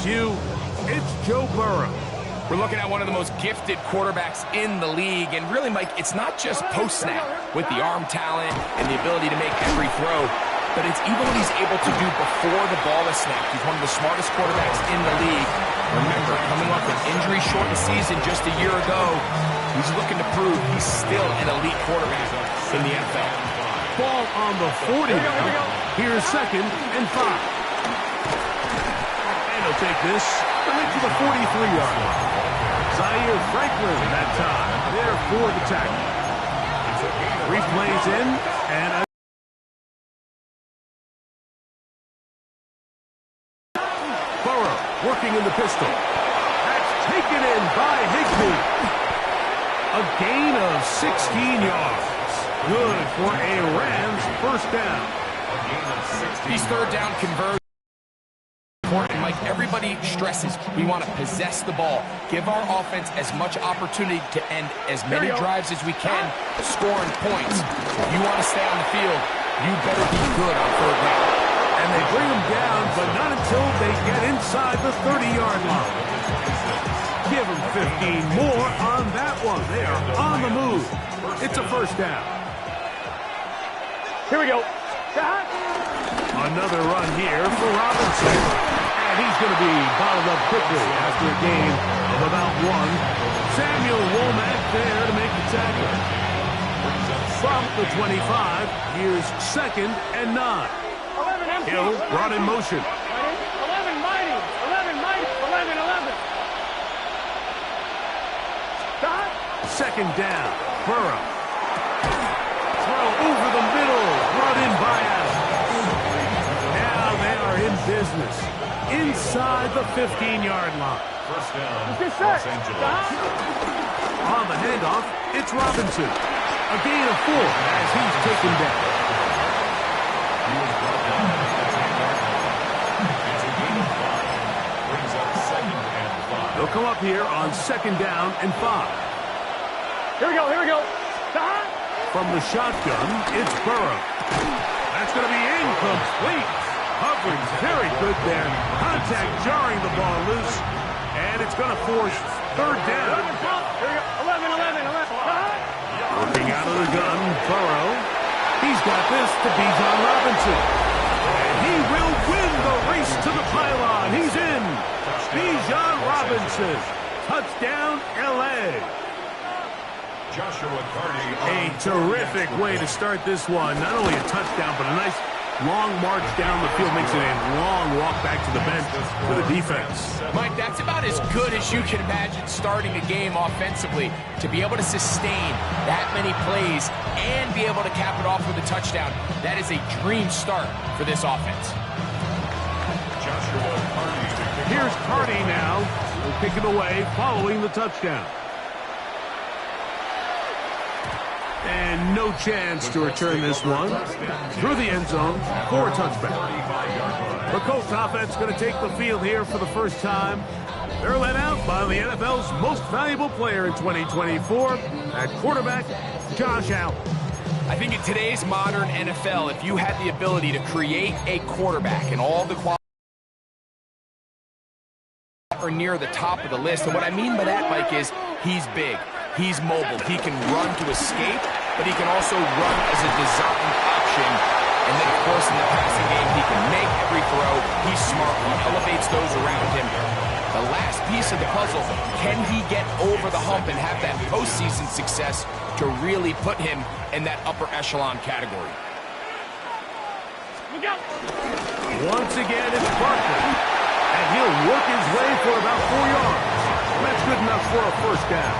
LSU, it's Joe Burrow. We're looking at one of the most gifted quarterbacks in the league. And really, Mike, it's not just post-snap with the arm talent and the ability to make every throw, but it's even what he's able to do before the ball is snapped. He's one of the smartest quarterbacks in the league. Remember, coming off an injury-shortened season just a year ago, he's looking to prove he's still an elite quarterback in the NFL. Ball on the 40 now. Here's 2nd and 5. And he'll take this right to the 43-yard line. Zaire Franklin that time there for the tackle. 3 plays in, and Burrow working in the pistol. That's taken in by Higbee. A gain of 16 yards. Good for a Rams first down. These third down conversions. And Mike, everybody stresses we want to possess the ball, give our offense as much opportunity to end as many drives as we can, scoring points. If you want to stay on the field, you better be good on third down. And they bring them down, but not until they get inside the 30-yard line. Give them 15 more on that one. They are on the move. It's a first down. Here we go. Another run here for Robinson. And he's going to be bottled up quickly after a gain of about 1. Samuel Womack there to make the tackle. From the 25, here's 2nd and 9. Hill brought in motion. 11 mighty. 11 mighty. 11, 11. Stop. 2nd down. Burrow. Throw over the middle. Brought in by Adams. Now they are in business. Inside the 15-yard line. First down, Los Angeles. On the handoff, it's Robinson. A gain of 4 as he's taken down. They'll come up here on 2nd down and 5. Here we go. Here we go. Stop. From the shotgun, it's Burrow. That's going to be incomplete. Coverage very good there. Contact jarring the ball loose. And it's going to force 3rd down. Here we go. 11, 11, 11. Working out of the gun, Burrow. He's got this to Bijan Robinson. And he will win the race to the pylon. He's in. Bijan Robinson. Touchdown, L.A. Joshua Cardi. A terrific way to start this one. Not only a touchdown, but a nice long march down the field. Makes it a long walk back to the bench for the defense. Mike, that's about as good as you can imagine starting a game offensively. To be able to sustain that many plays and be able to cap it off with a touchdown, that is a dream start for this offense. Joshua Cardi. Here's Cardi now. He'll kick it away following the touchdown. And no chance to return this one. Through the end zone for a touchback. The Colts offense going to take the field here for the first time. They're led out by the NFL's most valuable player in 2024, at quarterback, Josh Allen. I think in today's modern NFL, if you had the ability to create a quarterback and all the qualities are near the top of the list, and what I mean by that, Mike, is he's big, he's mobile, he can run to escape, but he can also run as a design option. And then, of course, in the passing game, he can make every throw. He's smart. He elevates those around him. The last piece of the puzzle, can he get over the hump and have that postseason success to really put him in that upper echelon category? Once again, it's Barkley. And he'll work his way for about 4 yards. That's good enough for a first down.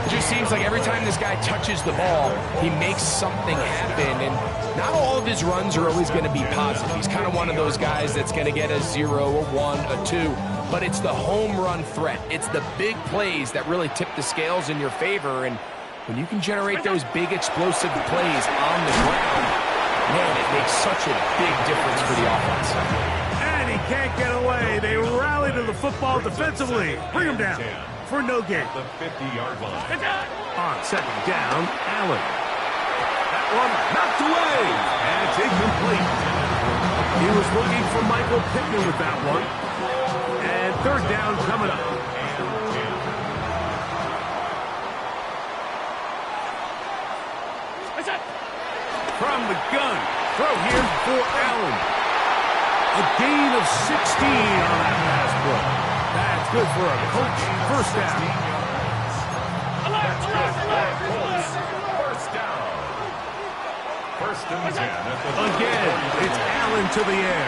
It just seems like every time this guy touches the ball, he makes something happen, and not all of his runs are always going to be positive. He's kind of one of those guys that's going to get a 0, a 1, a 2, but it's the home run threat. It's the big plays that really tip the scales in your favor, and when you can generate those big explosive plays on the ground, man, it makes such a big difference for the offense. And he can't get away. They rally to the football defensively. Bring him down for no gain. The 50-yard line. On second down, Allen. That one knocked away. And it's incomplete. He was looking for Michael Pittman with that one. Third down coming up. From the gun. Throw here for Allen. A gain of 16 on that pass play. That's good for a Colts first down. First down. First and 10 at the Again, it's Allen to the air.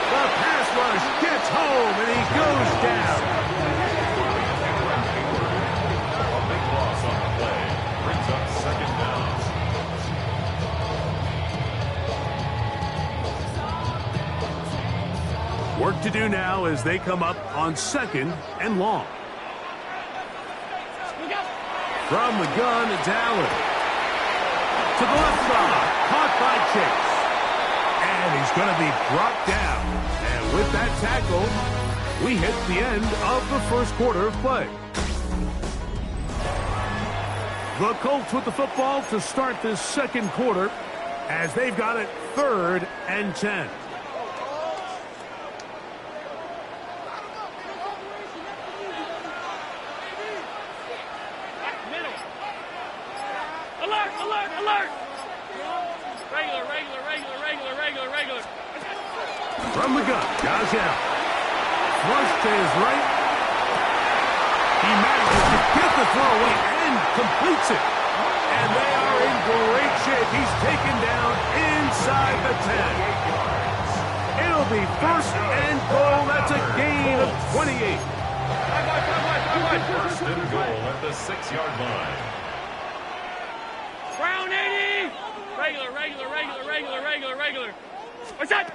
The pass rush gets home, and he goes down. A big loss on the play. Brings up second down. Work to do now as they come up on second and long. From the gun, it's Allen. To the left side, caught by Chase. And he's going to be brought down. And with that tackle, we hit the end of the first quarter of play. The Colts with the football to start this second quarter as they've got it 3rd and 10. From the gun, Josh Allen. Flush to his right. He manages to get the throw away and completes it. And they are in great shape. He's taken down inside the 10. It'll be first and goal. That's a gain of 28. First and goal at the 6-yard line. Brown 80. Regular. What's that?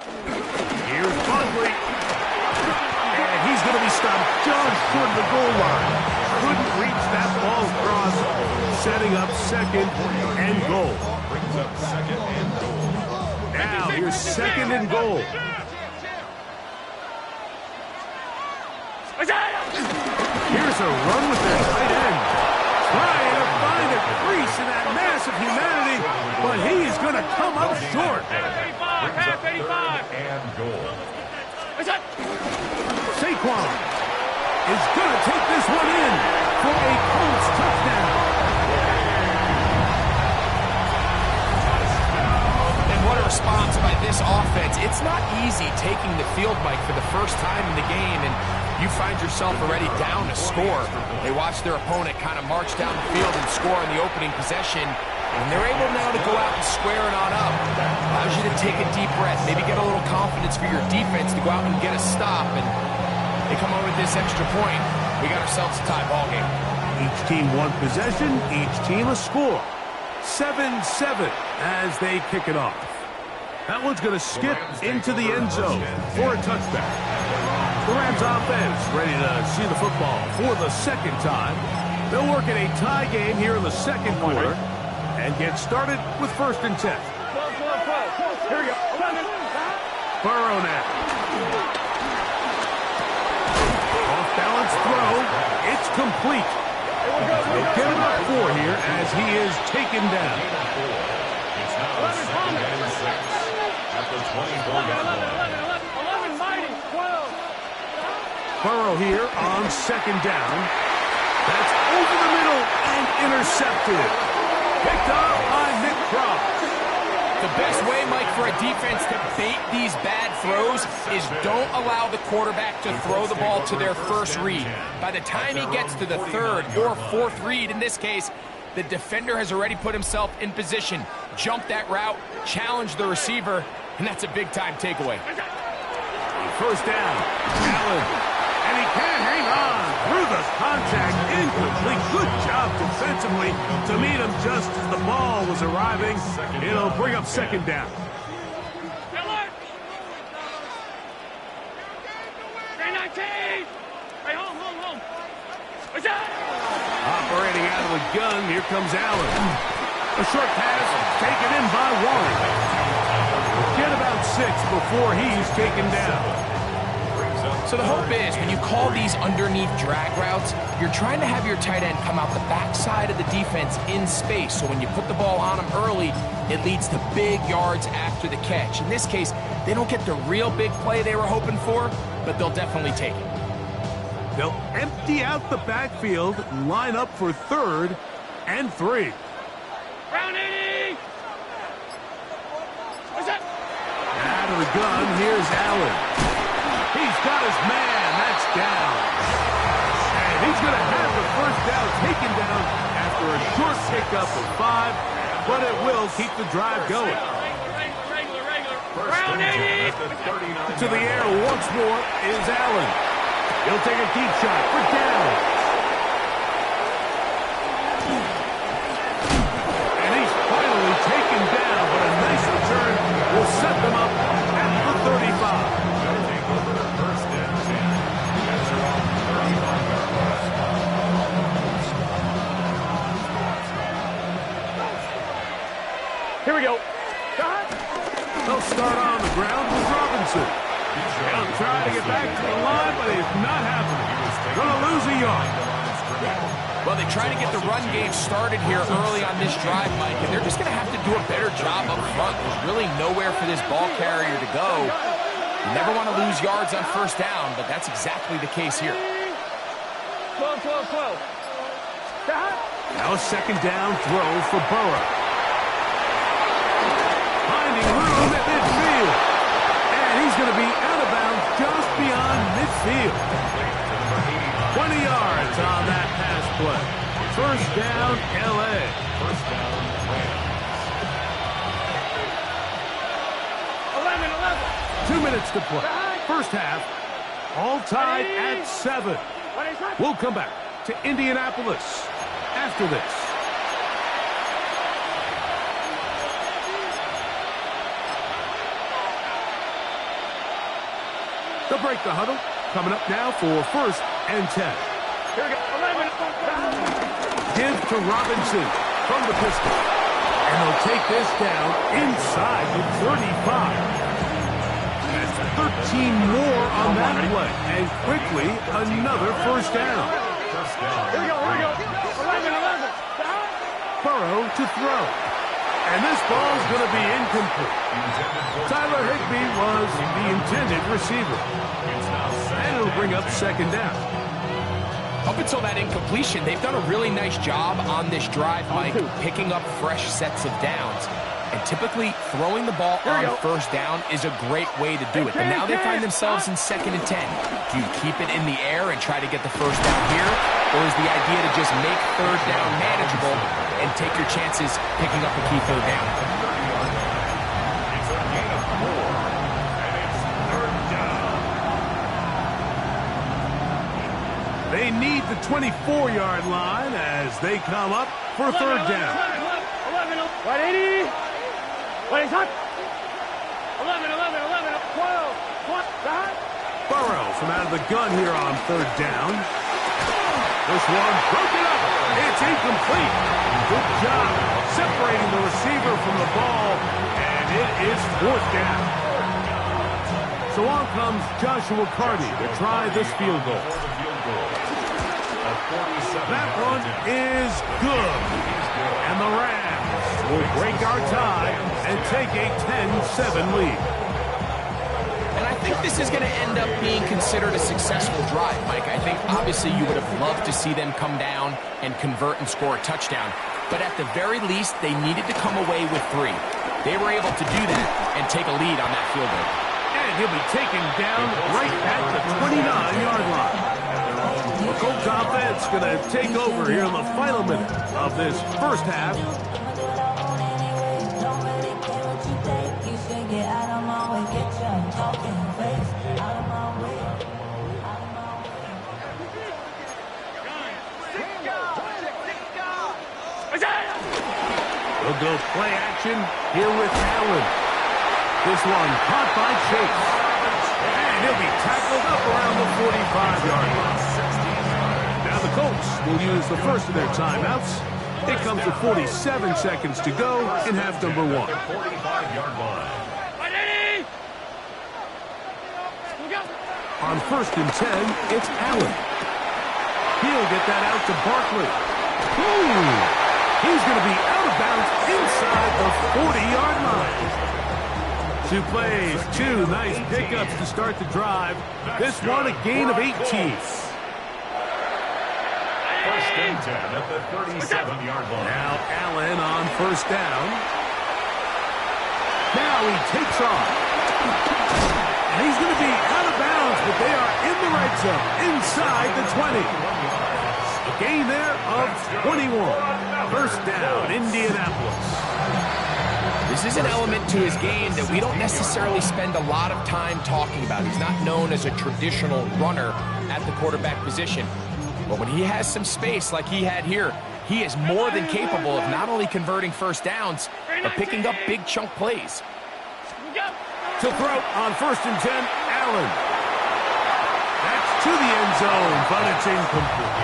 Here's Buckley. And he's going to be stopped just short of the goal line. Couldn't reach that ball across, setting up second and goal. Brings up second and goal. Now here's second and goal. Here's a run with their tight end. Trying to find a crease in that mass of humanity, but he's going to come up short. Half 85. And goal. Saquon is going to take this one in for a Colts touchdown. And what a response by this offense. It's not easy taking the field, Mike, for the first time in the game, and you find yourself already down a score. They watch their opponent kind of march down the field and score in the opening possession, and they're able now to go out and square it on up. Allows you to take a deep breath, maybe get a little confidence for your defense to go out and get a stop, and they come over with this extra point. We got ourselves a tie ball game. Each team one possession, each team a score. 7-7 as they kick it off. That one's going to skip into the end zone for a touchback. The Rams offense ready to see the football for the second time. They'll work in a tie game here in the second quarter and get started with 1st and 10. Here we go. Burrow now. Off balance throw. It's complete. They'll get him up 4 here as he is taken down. It's now second and 6 at the 24-yard line. Burrow here on second down. That's over the middle and intercepted. Picked up by Nick Cross. The best way, Mike, for a defense to bait these bad throws is don't allow the quarterback to throw the ball to their first read. By the time he gets to the 3rd or 4th read, in this case, the defender has already put himself in position, jump that route, challenge the receiver, and that's a big-time takeaway. First down, Allen. And he can't hang on through the contact. Incomplete. Good job defensively to meet him just as the ball was arriving. It'll bring up second down. Operating out of the gun, here comes Allen. A short pass taken in by Warren. Get about 6 before he's taken down. So the hope is when you call these underneath drag routes, you're trying to have your tight end come out the backside of the defense in space. So when you put the ball on him early, it leads to big yards after the catch. In this case, they don't get the real big play they were hoping for, but they'll definitely take it. They'll empty out the backfield, line up for 3rd and 3. Round 80. What's up? Out of the gun, here's Allen. He's got his man. That's down. And he's going to have the first down taken down after a short pickup of 5, but it will keep the drive going. Regular. Round 80. To the air once more is Allen. He'll take a deep shot for down. And he's finally taken down, but a nice return will set them up at the 35. Here we go. They'll start on the ground with Robinson. He'll try to get back to the line, but it's not happening. Going to lose a yard. Well, they try to get the run game started here early on this drive, Mike, and they're just going to have to do a better job up front. There's really nowhere for this ball carrier to go. You never want to lose yards on first down, but that's exactly the case here. 12. Now a second down throw for Burrow. Finding room at midfield. And he's going to be out of bounds just beyond midfield. 20 yards on that pass play. First down, L.A. First down, Rams. 11. 2 minutes to play. First half, all tied at 7. We'll come back to Indianapolis after this. They'll break the huddle. Coming up now for 1st and 10. Here we go. 11. Give to Robinson from the pistol. And they'll take this down inside the 35. That's 13 more on that play. And quickly, another first down. Here we go. 11. Burrow to throw. And this ball's going to be incomplete. Tyler Higbee was the intended receiver. And it'll bring up second down. Up until that incompletion, they've done a really nice job on this drive, Mike, picking up fresh sets of downs. And typically, throwing the ball on first down is a great way to do it. But now they find themselves in 2nd and 10. Do you keep it in the air and try to get the first down here? Or is the idea to just make 3rd down manageable and take your chances picking up a key 3rd down? It's a gain of 4, and it's 3rd down. They need the 24-yard line as they come up for 3rd down. 11. 180. What is that? 11. 12. Burrow from out of the gun here on 3rd down. This one broken up. It's incomplete. Good job separating the receiver from the ball, and it is 4th down. So on comes Joshua Carty to try this field goal. That one is good. And the Rams will break our tie and take a 10-7 lead. And I think this is going to end up being considered a successful drive, Mike. I think obviously you would have loved to see them come down and convert and score a touchdown. But at the very least, they needed to come away with 3. They were able to do that and take a lead on that field goal. And he'll be taken down right at the 29-yard line. The Colts offense going to take over here in the final minute of this first half. We'll go play action here with Allen. This one caught by Chase. And he'll be tackled up around the 45-yard line. Now the Colts will use the first of their timeouts. It comes with 47 seconds to go in half number 1. 45-yard line. On 1st and 10, it's Allen. He'll get that out to Barkley. Ooh! He's going to be out of bounds inside the 40-yard line. 2 plays, 2 nice pickups to start the drive. This one a gain of 18. First and 10 at the 37-yard line. Now Allen on first down. Now he takes off. And he's going to be out of bounds, but they are in the red zone, inside the 20. A gain there of 21. First down, Indianapolis. This is an element to his game that we don't necessarily spend a lot of time talking about. He's not known as a traditional runner at the quarterback position. But when he has some space like he had here, he is more than capable of not only converting first downs, but picking up big chunk plays. To throw on first and 10, Allen. That's to the end zone, but it's incomplete.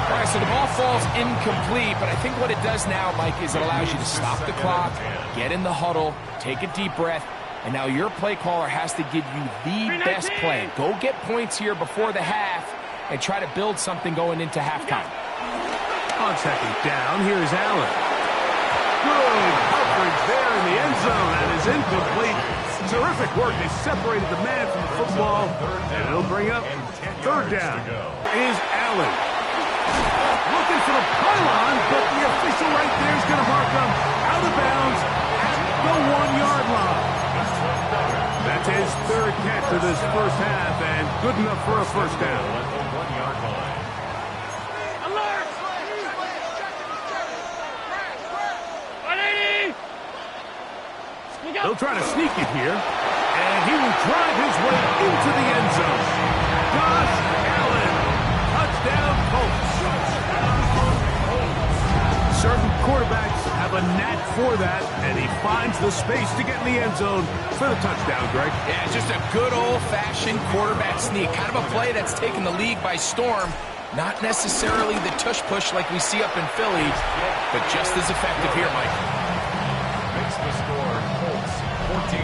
All right, so the ball falls incomplete, but I think what it does now, Mike, is it allows you to stop the clock, get in the huddle, take a deep breath, and now your play caller has to give you the best play. Go get points here before the half and try to build something going into halftime. On second down, here's Allen. Good coverage there in the end zone. That is incomplete. Terrific work. They separated the man from the football, and it'll bring up third down. Is Allen. Looking for the pylon, but the official right there is going to mark him out of bounds at the 1-yard line. That's his third catch of this first half, and good enough for a first down. They'll try to sneak it here, and he will drive his way into the end zone. Josh Allen, touchdown Colts. Certain quarterbacks have a knack for that, and he finds the space to get in the end zone for the touchdown, Greg. Yeah, just a good old-fashioned quarterback sneak. Kind of a play that's taken the league by storm. Not necessarily the tush-push like we see up in Philly, but just as effective here, Mike. Makes the score Colts 14,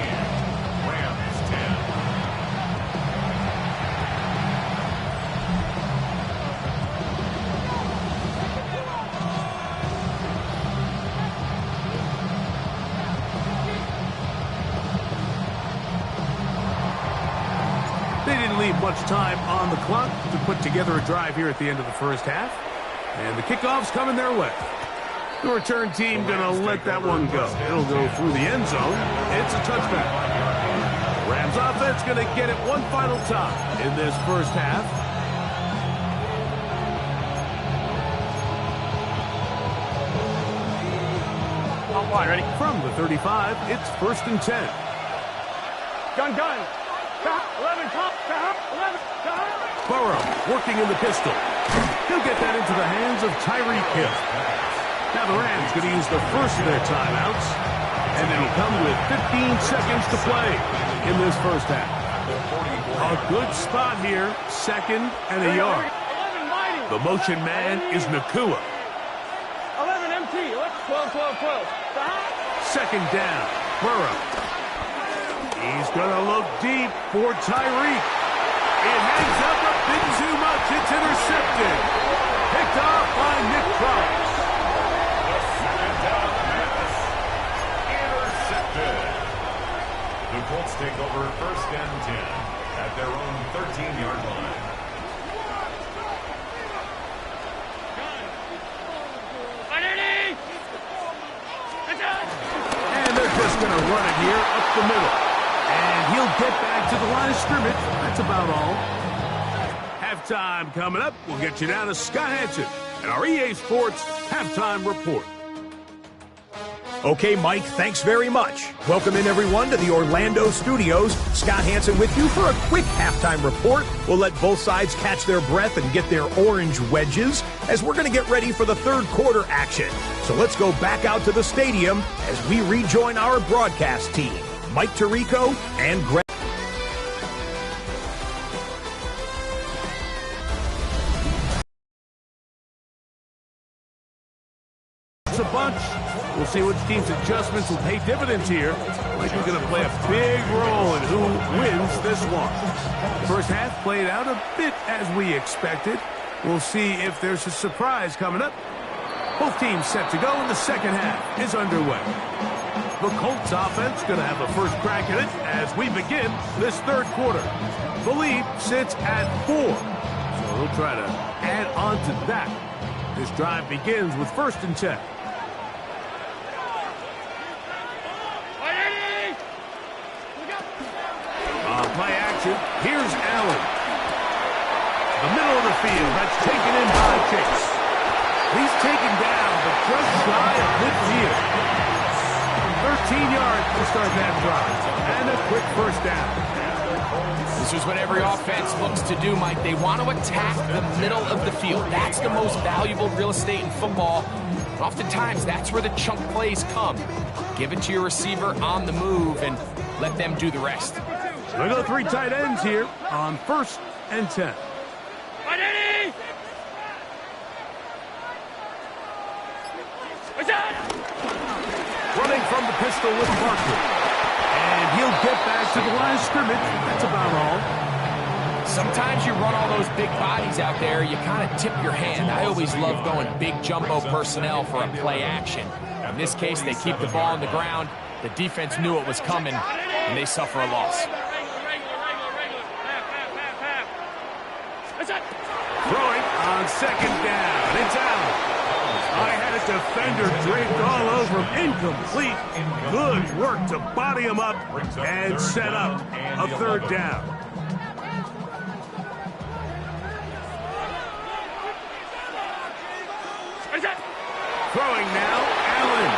Rams 10. They didn't leave much time on the clock to put together a drive here at the end of the first half. And the kickoff's coming their way. The return team going to let that one go. It'll go through the end zone. It's a touchback. Rams offense going to get it one final time in this first half. On one, ready? From the 35, it's first and 10. Gun. 11, top, 11, Burrow working in the pistol. He'll get that into the hands of Tyreek Hill. Now the Rams going to use the first of their timeouts, and it'll come with 15 seconds to play in this first half. A good spot here, second and a yard. 11 mighty. The motion man is Nakua. 11 MT. 12. Second down, Burrow. He's going to look deep for Tyreek. It hangs up a bit too much. It's intercepted. Picked off by Nick Cross. The Colts take over first and 10 at their own 13-yard line. And they're just going to run it here up the middle. And he'll get back to the line of scrimmage. That's about all. Halftime coming up. We'll get you down to Scott Hansen and our EA Sports Halftime Report. Okay, Mike, thanks very much. Welcome in, everyone, to the Orlando studios. Scott Hansen with you for a quick halftime report. We'll let both sides catch their breath and get their orange wedges as we're going to get ready for the third quarter action. So let's go back out to the stadium as we rejoin our broadcast team. Mike Tirico and Greg. It's a bunch. We'll see which team's adjustments will pay dividends here. Like we're going to play a big role in who wins this one. First half played out a bit as we expected. We'll see if there's a surprise coming up. Both teams set to go, and the second half is underway. The Colts offense going to have a first crack at it as we begin this third quarter. The lead sits at 4. So So he'll try to add on to that. This drive begins with 1st and 10. Play action. Here's Allen. The middle of the field. That's taken in by Chase. He's taken down, but just shy of midfield. 13 yards to start that drive. And a quick 1st down. This is what every offense looks to do, Mike. They want to attack the middle of the field. That's the most valuable real estate in football. And oftentimes, that's where the chunk plays come. Give it to your receiver on the move and let them do the rest. They go 3 tight ends here on 1st and 10. Running from the pistol with Barkley. And he'll get back to the line of scrimmage. That's about all. Sometimes you run all those big bodies out there, you kind of tip your hand. I always love going big jumbo personnel for a play action. In this case, they keep the ball on the ground. The defense knew it was coming, and they suffer a loss. Throwing on 2nd down. It's out. I had a defender draped all over him. Incomplete. Good work to body him up and set up a 3rd down. Throwing now, Allen.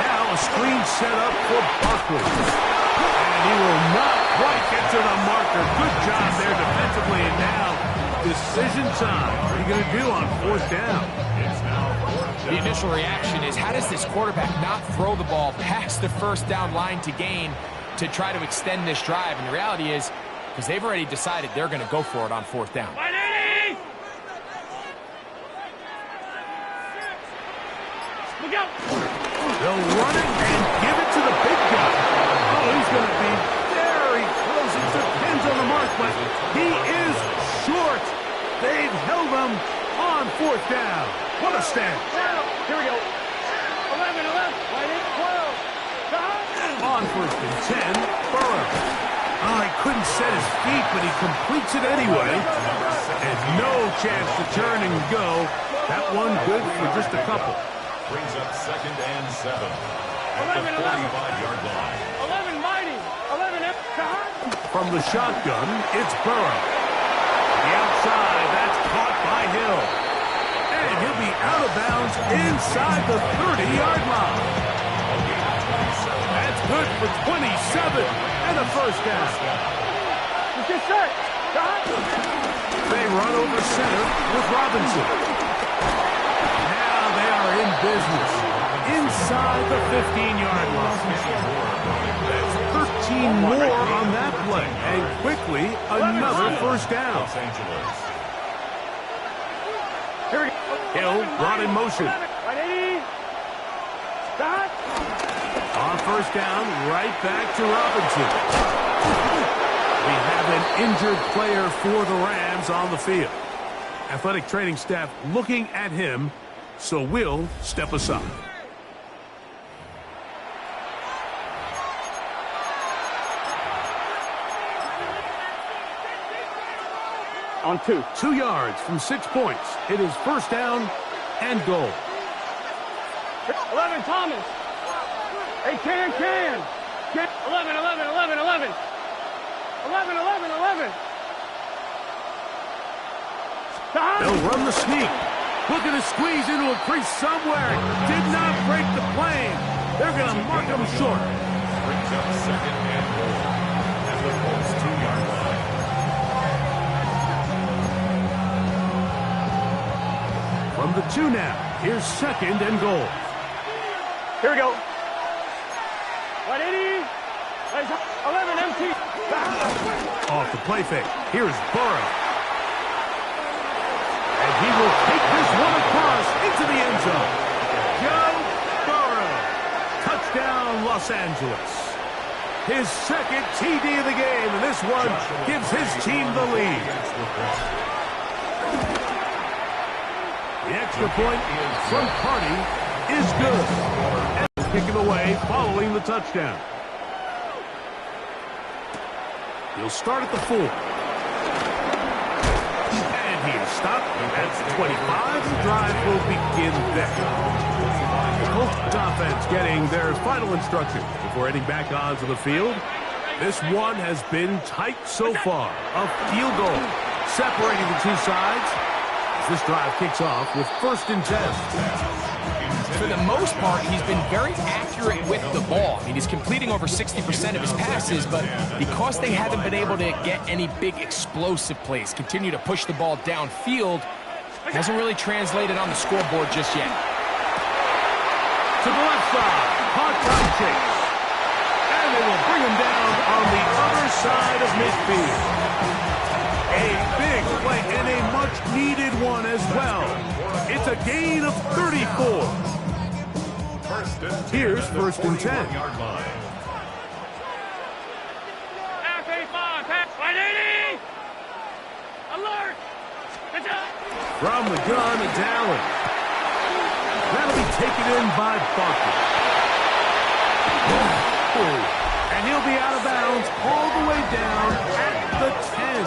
Now a screen set up for Barkley. And he will not quite get to the marker. Good job there defensively. And now decision time. What are you going to do on 4th down? The initial reaction is, how does this quarterback not throw the ball past the 1st down line to gain to try to extend this drive? And the reality is, because they've already decided they're going to go for it on 4th down. Look out! They'll run it and give it to the big guy. Oh, he's going to be very close. It depends on the mark, but he is short. They've held him on 4th down. What a stand. Here we go. 11, 12. On 1st and 10, Burrow. Oh, he couldn't set his feet, but he completes it anyway. And no chance to turn and go. That one good for just a couple. Brings up 2nd and 7 at the 45-yard line. 11 mighty. 11 From the shotgun, it's Burrow. The outside, that's caught by Hill. And he'll be out of bounds inside the 30-yard line. That's good for 27 and a 1st down. Get set. They run over center with Robinson. They are in business inside the 15-yard line. That's 13 more on that play. And quickly, another 1st down. Hill brought in motion. On 1st down, right back to Robinson. We have an injured player for the Rams on the field. Athletic training staff looking at him, so we'll step aside. On 2. 2 yards from 6 points. It is 1st down and goal. 11, Thomas. Hey, can. 11. 11. They'll run the sneak. Looking to squeeze into a crease somewhere. Did not break the plane. They're going to mark him short. Brings up 2nd and goal at the Colts 2-yard line. From the 2 now, here's 2nd and goal. Here we go. 180. 11 empty. Off the play fake. Here's Burrow. And he will take this one across into the end zone. Joe Burrow. Touchdown, Los Angeles. His 2nd TD of the game, and this one gives his team the lead. The extra point from Carney is good. And kick it away following the touchdown. He'll start at the 4. And he stop at 25. The drive will begin there. The Colts offense getting their final instructions before heading back onto the field. This one has been tight so far. A field goal separating the two sides as this drive kicks off with 1st and 10. For the most part, he's been very accurate with the ball. I mean, he's completing over 60% of his passes, but because they haven't been able to get any big explosive plays, continue to push the ball downfield, hasn't really translated on the scoreboard just yet. To the left side, hot time chase. And they will bring him down on the other side of midfield. A big play and a much-needed one as well. It's a gain of 34. Here's 1st and 10. JvsB5, pass, 180! Alert! From the gun, it's Allen. That'll be taken in by Barkley. And he'll be out of bounds all the way down at the 10.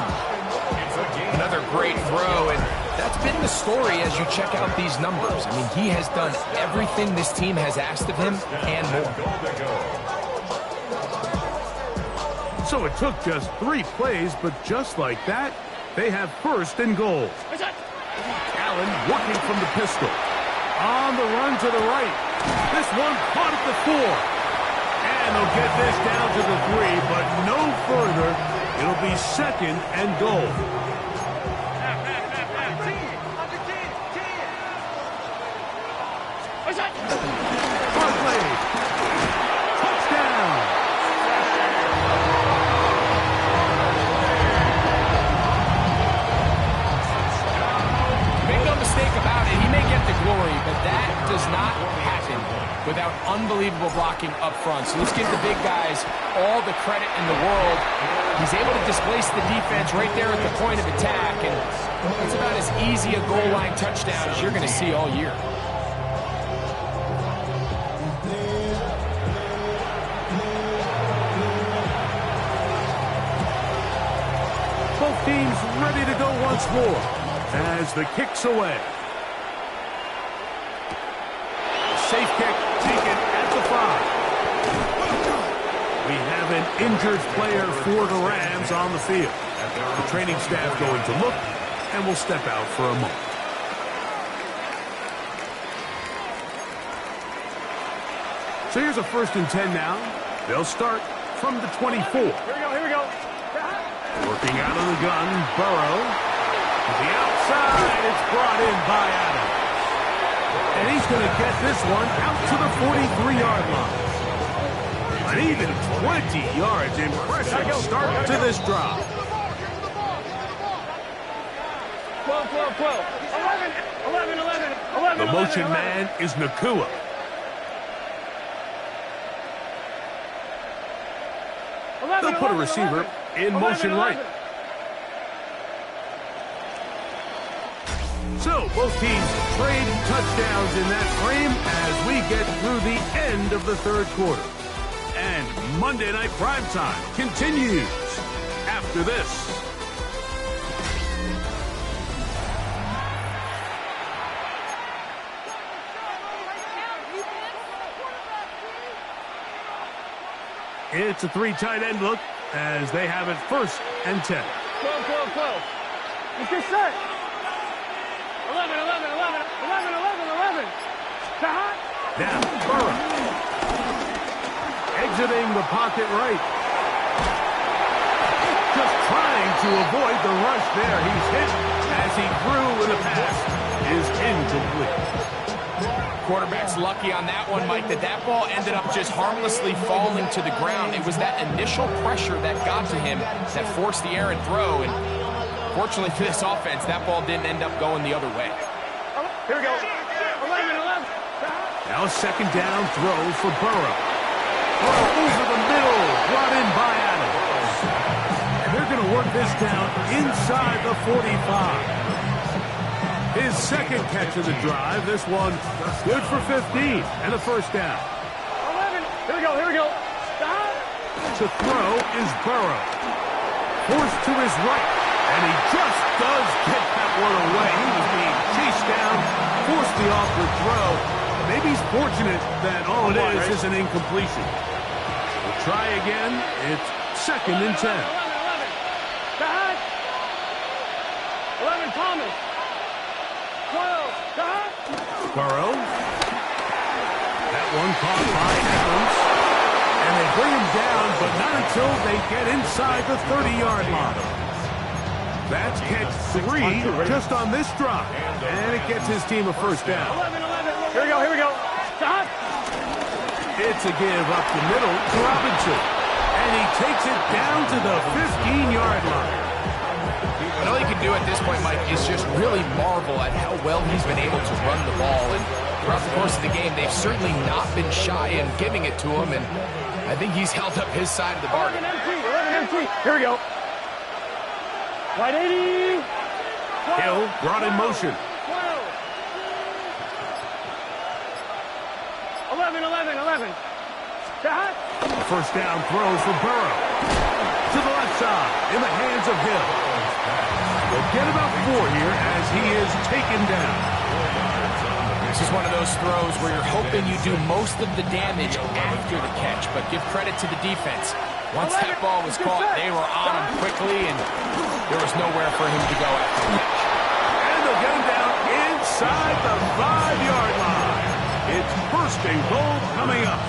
Another great throw, and that's been the story as you check out these numbers. I mean, he has done everything this team has asked of him and more. So it took just 3 plays, but just like that, they have 1st and goal. Allen working from the pistol. On the run to the right. This one caught at the 4. And they'll get this down to the 3, but no further. It'll be 2nd and goal. Barkley. Touchdown. Make no mistake about it, he may get the glory, but that does not happen without unbelievable blocking up front. So let's give the big guys all the credit in the world. He's able to displace the defense right there at the point of attack, and it's about as easy a goal line touchdown as you're going to see all year. Both teams ready to go once more as the kick's away. Safe kick taken at the 5. We have an injured player for the Rams on the field. The training staff going to look and will step out for a moment. So here's a 1st and 10 now. They'll start from the 24. Here we go. Working out of the gun, Burrow. To the outside, it's brought in by Adams. And he's going to get this one out to the 43-yard line. An even 20 yards. Impressive start to this drive. 12. 11. The motion man is Nakua. They'll put a receiver in motion right. So both teams trade touchdowns in that frame as we get through the end of the 3rd quarter. And Monday Night Primetime continues after this. It's a 3 tight end look as they have it 1st and 10. 12. Let's get set. 11. Now, Burrow. Exiting the pocket right. Just trying to avoid the rush there. He's hit as he threw with a pass is incomplete. Quarterback's lucky on that one, Mike, that ball ended up just harmlessly falling to the ground. It was that initial pressure that got to him that forced the errant throw, and fortunately for this offense, that ball didn't end up going the other way. Here we go. 11. Now 2nd down throw for Burrow. Throw over the middle, brought in by Adams. And they're going to work this down inside the 45. His 2nd catch of the drive. This one good for 15 and a 1st down. 11. Here we go. To throw is Burrow. Forced to his right. And he just does get that one away. He was being chased down, forced the awkward throw. Maybe he's fortunate that all it is an incompletion. We'll try again. It's 2nd and 10. 11 Thomas. 12 Burrow. That one caught by Evans. And they bring him down, but not until they get inside the 30-yard line. That's catch 3 just on this drop. And it gets his team a first down. 11. Here we go. Stop. It's a give up the middle to Robinson. And he takes it down to the 15-yard line. And all he can do at this point, Mike, is just really marvel at how well he's been able to run the ball. And throughout the course of the game, they've certainly not been shy in giving it to him. And I think he's held up his side of the bargain. 11 empty. Here we go. Right 80. 12. Hill brought in motion. 11. Stop. A first down throw for Burrow. To the left side, in the hands of Hill. They'll get about 4 here as he is taken down. This is one of those throws where you're hoping you do most of the damage after the catch, but give credit to the defense. Once that ball was caught, they were on him quickly, and there was nowhere for him to go after the catch. And they'll get him down inside the 5-yard line. It's 1st and goal coming up.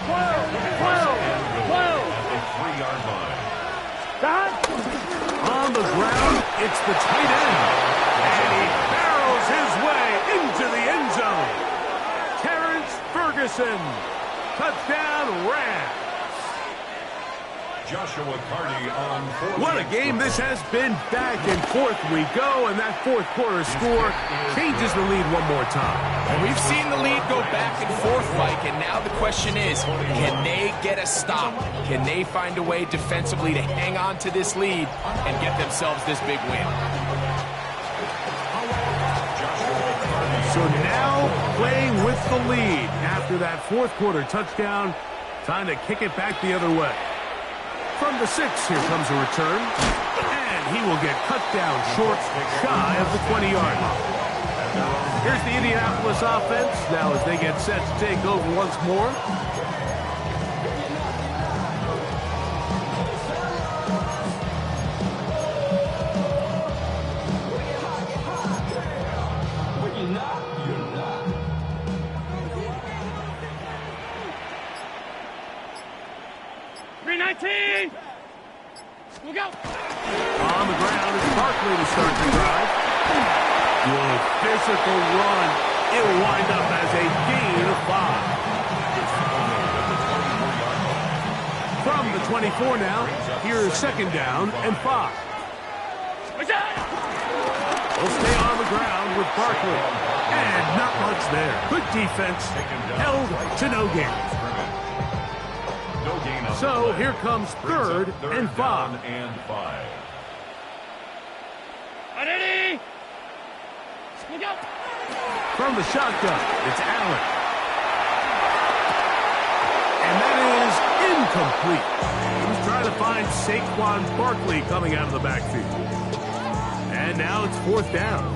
12. The 3-yard line. Stop. On the ground, it's the tight end. And he barrels his way into the end zone. Terrence Ferguson. Touchdown, Rams. Joshua Carty on 4. What a game this has been. Back and forth we go, and that 4th quarter score changes the lead one more time. And we've seen the lead go back and forth, Mike, and now the question is, can they get a stop? Can they find a way defensively to hang on to this lead and get themselves this big win? So now playing with the lead after that 4th quarter touchdown, time to kick it back the other way. From the 6, here comes a return, and he will get cut down short, shy of the 20-yard line. Here's the Indianapolis offense now as they get set to take over once more. Look out. On the ground is Barkley to start the drive. Good physical run. It'll wind up as a gain of 5. From the 24 now, here's 2nd down and 5. We'll stay on the ground with Barkley. And not much there. Good defense. Held to no gain. So here comes 3rd and 5. Ready? Look out. From the shotgun, it's Allen. And that is incomplete. He was trying to find Saquon Barkley coming out of the backfield. And now it's 4th down.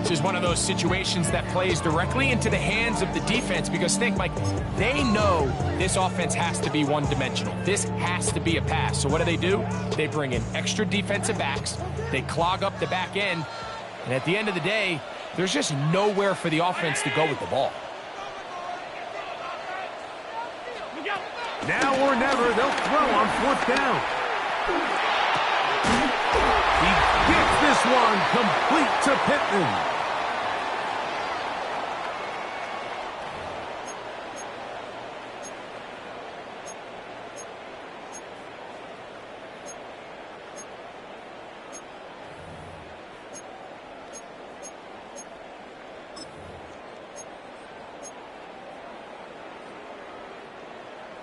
This is one of those situations that plays directly into the hands of the defense because think, Mike, they know this offense has to be one-dimensional. This has to be a pass. So what do? They bring in extra defensive backs. They clog up the back end. And at the end of the day, there's just nowhere for the offense to go with the ball. Now or never, they'll throw on 4th down. He gets this one complete to Pittman.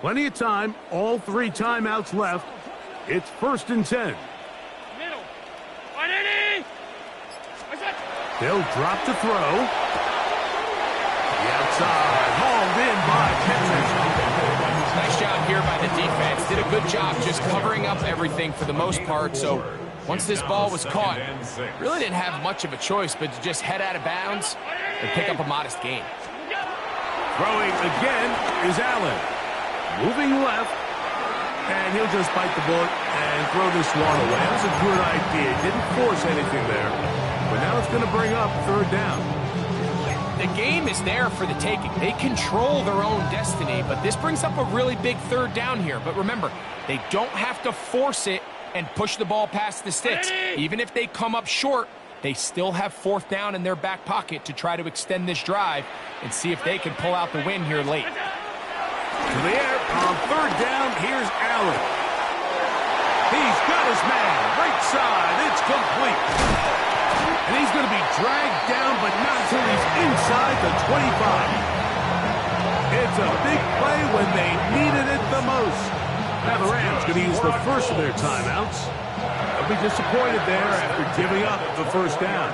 Plenty of time, all 3 timeouts left. It's 1st and 10. Middle. 180. They'll drop to throw. The outside, hauled in by Pittman. Nice job here by the defense. Did a good job just covering up everything for the most part. So Once this ball was caught, really didn't have much of a choice but to just head out of bounds and pick up a modest gain. Throwing again is Allen. Moving left, and he'll just bite the bullet and throw this one away. That was a good idea. Didn't force anything there, but now it's going to bring up third down. The game is there for the taking. They control their own destiny, but this brings up a really big third down here. But remember, they don't have to force it and push the ball past the sticks. Even if they come up short, they still have fourth down in their back pocket to try to extend this drive and see if they can pull out the win here late. To the air on third down, here's Allen. He's got his man, right side, it's complete. And he's going to be dragged down, but not until he's inside the 25. It's a big play when they needed it the most. Now the Rams going to use the first of their timeouts. They'll be disappointed there after giving up the first down.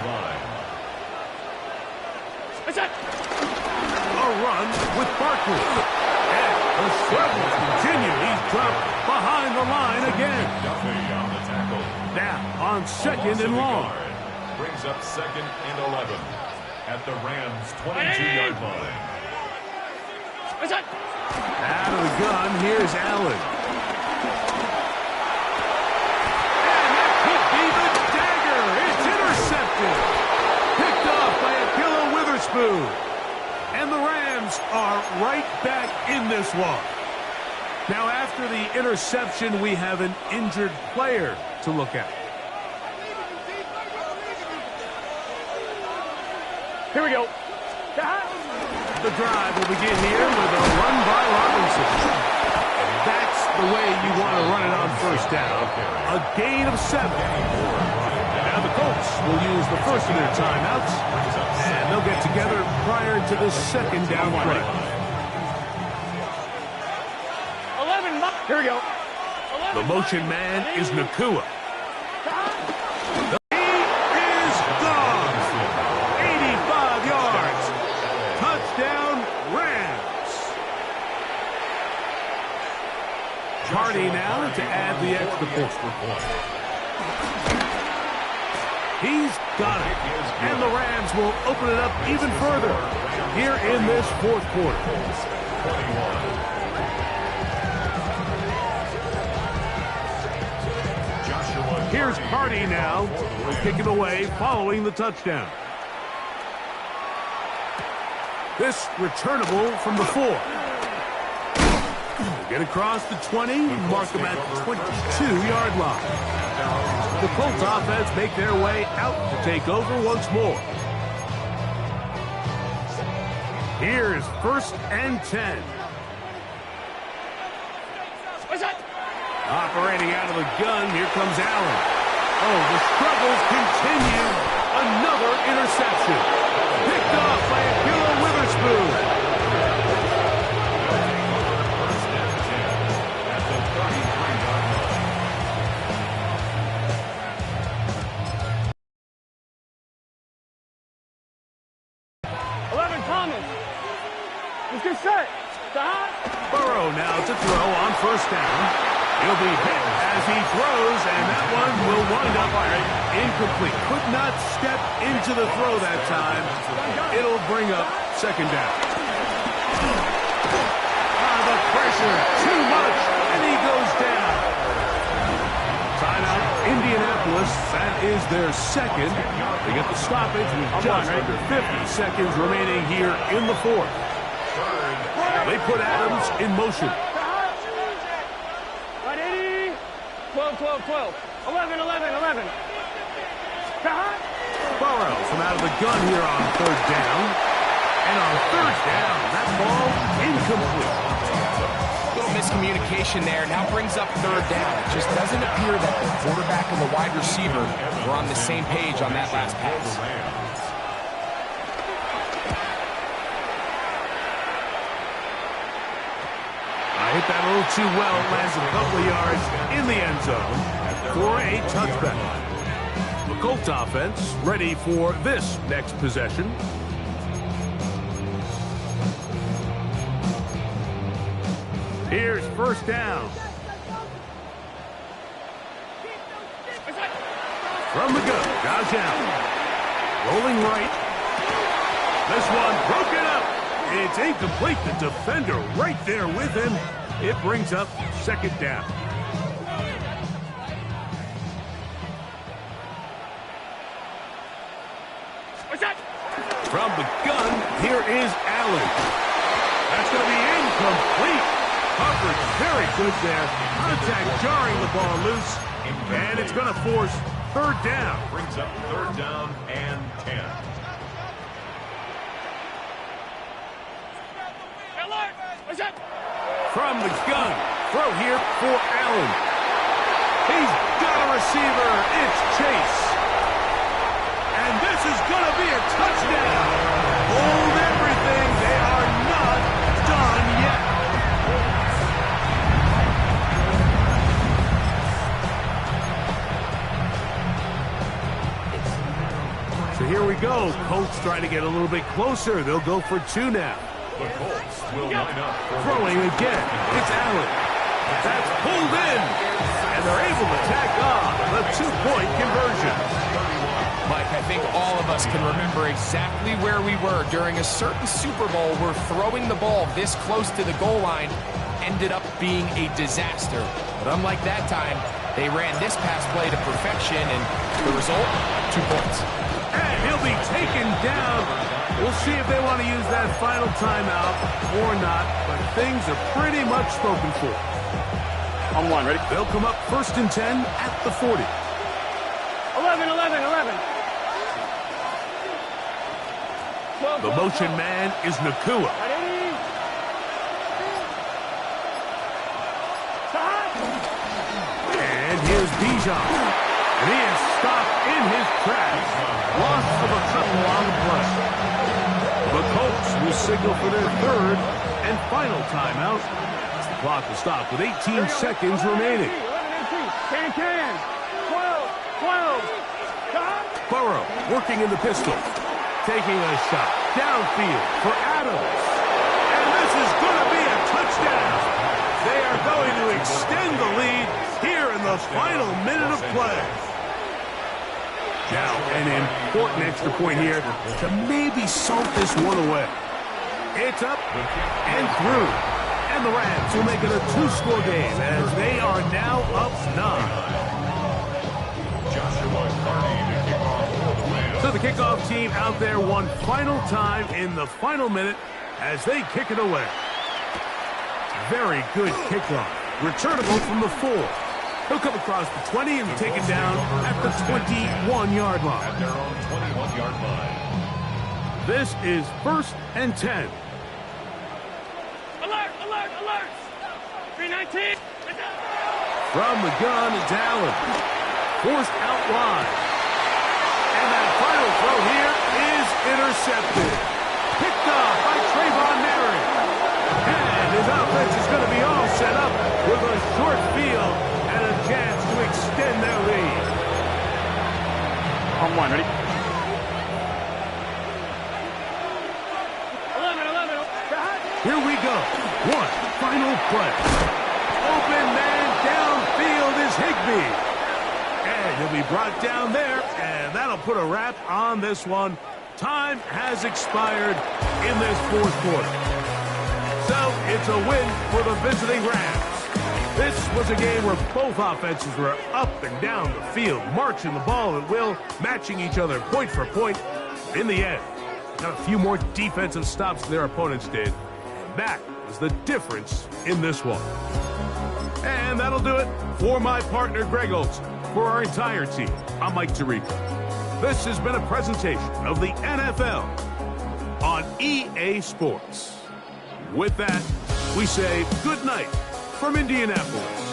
A run with Barkley. And the struggles continue. He's dropped behind the line again. Now on second and long. Brings up second and 11 at the Rams' 22-yard line. Out of the gun, here's Allen. And that could be the dagger. It's intercepted. Picked off by Akilla Witherspoon. And the Rams are right back in this one. Now, after the interception, we have an injured player to look at. Here we go. The drive will begin here with a run by Robinson. That's the way you want to run it on first down. A gain of 7. Now the Colts will use the first of their timeouts, and they'll get together prior to the second down play. 11. Here we go. The motion man is Nakua. Hardy now to add the extra point. He's got it. And the Rams will open it up even further here in this fourth quarter. Here's Hardy now. He'll kick it away following the touchdown. This returnable from the 4. Get across the 20, mark them at the 22-yard line. The Colts offense make their way out to take over once more. Here's first and 10. Operating out of the gun, here comes Allen. Oh, the struggles continue. Another interception. Picked off by Akilla Witherspoon. Burrow now to throw on first down. He'll be hit as he throws, and that one will wind up incomplete. Could not step into the throw that time. It'll bring up second down. The pressure, too much, and he goes down. Timeout, Indianapolis. That is their second. They get the stoppage with just under 50 seconds remaining here in the fourth. They put Adams in motion. 12, 12, 12. 11, 11, 11. Burrow from out of the gun here on third down. And on third down, that ball incomplete. Little miscommunication there. Now brings up third down. It just doesn't appear that the quarterback and the wide receiver were on the same page on that last pass. Hit that a little too well. Lands a couple of yards in the end zone for a touchback. The Colts offense ready for this next possession. Here's first down. From the gun, Josh Allen. Rolling right. This one broken up. It's incomplete. The defender right there with him. It brings up second down. From the gun, here is Allen. That's going to be incomplete. Coverage very good there. Contact jarring the ball loose. And it's going to force third down. Brings up third down and 10. From the gun, throw here for Allen. He's got a receiver. It's Chase. And this is going to be a touchdown. Hold everything. They are not done yet. So here we go. Colts trying to get a little bit closer. They'll go for two now. The Colts will line up. Throwing again. It's Allen. That's pulled in. And they're able to tack on the two-point conversion. Mike, I think all of us can remember exactly where we were during a certain Super Bowl where throwing the ball this close to the goal line ended up being a disaster. But unlike that time, they ran this pass play to perfection, and the result, 2 points. And he'll be taken down. We'll see if they want to use that final timeout or not, but things are pretty much spoken for. On one, ready? They'll come up 1st and 10 at the 40. 11, 11, 11. The motion man is Nakua. And here's Bijan. And he is stopped in his tracks. Loss of a couple on the play. The Colts will signal for their third and final timeout. The clock will stop with 18 seconds remaining. 10, 12, 12. Burrow working in the pistol. Taking a shot downfield for Adams. And this is going to be a touchdown. They are going to extend the lead here in the final minute of play. Now, an important extra point here to maybe salt this one away. It's up and through. And the Rams will make it a 2-score game as they are now up 9. Joshua Carney to kick off for the Rams. So the kickoff team out there one final time in the final minute as they kick it away. Very good kickoff. Returnable from the 4. He'll come across the 20 and be taken down at the 21-yard line. At their own 21-yard line. This is 1st and 10. Alert, alert, alert. 319. From the gun, it's Allen. Forced out wide. And that final throw here is intercepted. Picked off by Trayvon Merritt. And his offense is going to be all set up with a short field and a chance to extend their lead. On one, ready? 11, 11. Here we go. One final play. Open man downfield is Higbee. And he'll be brought down there, and that'll put a wrap on this one. Time has expired in this 4th quarter. So it's a win for the visiting Rams. This was a game where both offenses were up and down the field, marching the ball at will, matching each other point for point. In the end, got a few more defensive stops than their opponents did. And that was the difference in this one. And that'll do it for my partner, Greg Olson. For our entire team, I'm Mike Tirico. This has been a presentation of the NFL on EA Sports. With that, we say good night from Indianapolis.